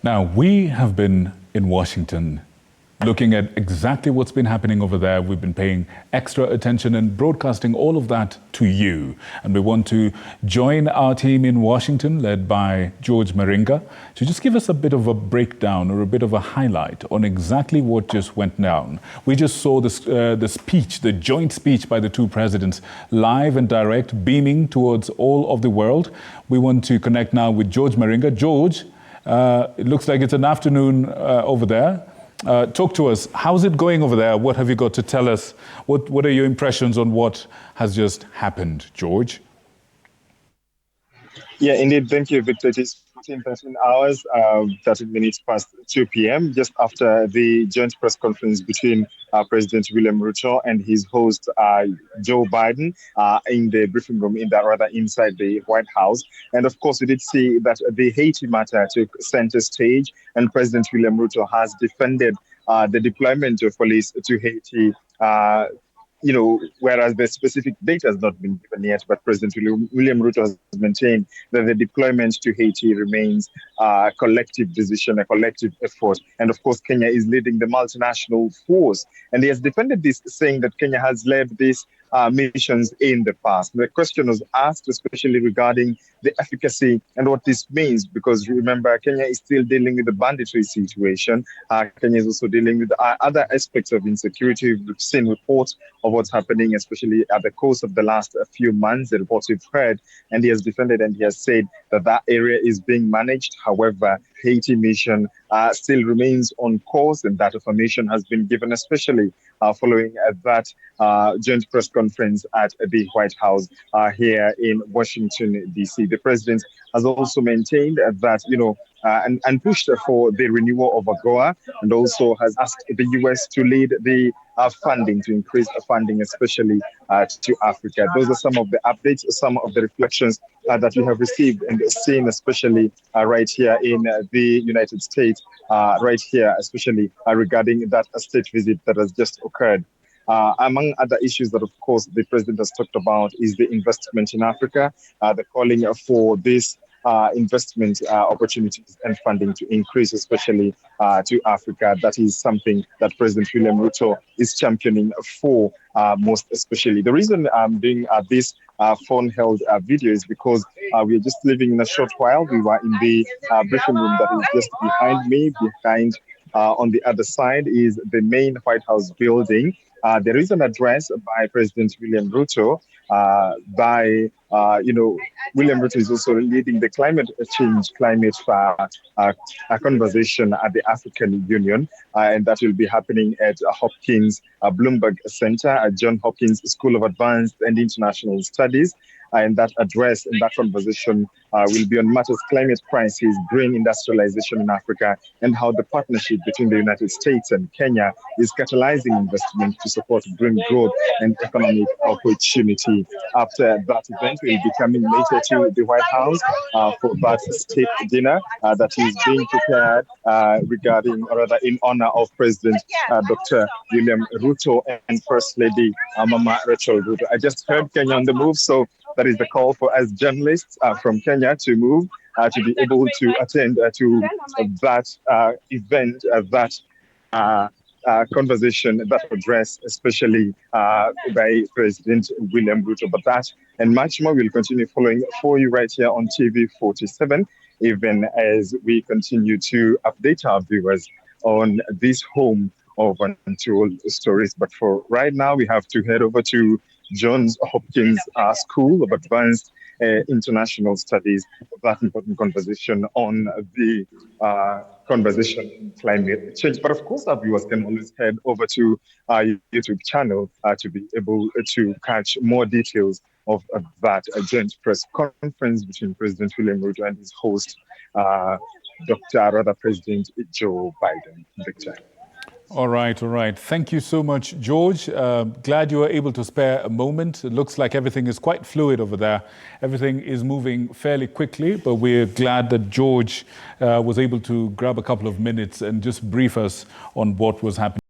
Now, we have been in Washington looking at exactly what's been happening over there. We've been paying extra attention and broadcasting all of that to you. And we want to join our team in Washington, led by George Maringa, to just give us a bit of a breakdown or a bit of a highlight on exactly what just went down. We just saw the speech, the joint speech by the two presidents, live and direct, beaming towards all of the world. We want to connect now with George Maringa. George, it looks like it's an afternoon over there. Talk to us. How's it going over there? What have you got to tell us? What are your impressions on what has just happened, George? Yeah, indeed. Thank you, Victor. It is 13 hours, 13 minutes past 2 p.m., just after the joint press conference between President William Ruto and his host, Joe Biden, in the briefing room, inside the White House. And of course, we did see that the Haiti matter took center stage, and President William Ruto has defended the deployment of police to Haiti, whereas the specific date has not been given yet, but President William Ruto has maintained that the deployment to Haiti remains a collective decision, a collective effort. And of course, Kenya is leading the multinational force. And he has defended this, saying that Kenya has led these missions in the past. The question was asked, especially regarding the efficacy and what this means, because remember, Kenya is still dealing with the banditry situation. Kenya is also dealing with other aspects of insecurity. We've seen reports of what's happening, especially at the course of the last few months, the reports we've heard, and he has defended and he has said that that area is being managed. However, Haiti mission still remains on course, and that affirmation has been given, especially following that joint press conference at the White House here in Washington, D.C. The president has also maintained that, and pushed for the renewal of AGOA, and also has asked the U.S. to lead the funding, to increase funding, especially to Africa. Those are some of the updates, some of the reflections that we have received and seen, especially right here in the United States, right here, especially regarding that state visit that has just occurred. Among other issues that, of course, the president has talked about is the investment in Africa, the calling for this investment opportunities and funding to increase, especially to Africa. That is something that President William Ruto is championing for most especially. The reason I'm doing this phone-held video is because we are just leaving in a short while. We were in the briefing room that is just behind me. Behind, on the other side, is the main White House building. There is an address by President William Ruto. William Ruto is also leading the climate conversation at the African Union, and that will be happening at Hopkins Bloomberg Center at John Hopkins School of Advanced and International Studies. And that address and that conversation will be on matters climate crisis, green industrialization in Africa, and how the partnership between the United States and Kenya is catalyzing investment to support green growth and economic opportunity. After that event, we'll be coming later to the White House for that state dinner that is being prepared in honor of President Dr. William Ruto and First Lady Mama Rachel Ruto. I just heard Kenya on the move, so that is the call for us journalists from Kenya to move, to be able to attend to that event, that conversation, that address, especially by President William Ruto. But that and much more will continue following for you right here on TV 47, even as we continue to update our viewers on this home of untold stories. But for right now, we have to head over to Johns Hopkins School of Advanced International Studies for that important conversation on the conversation on climate change. But of course, our viewers can always head over to our YouTube channel to be able to catch more details of that joint press conference between President William Ruto and his host, President Joe Biden. Victor. All right. Thank you so much, George. Glad you were able to spare a moment. It looks like everything is quite fluid over there. Everything is moving fairly quickly, but we're glad that George was able to grab a couple of minutes and just brief us on what was happening.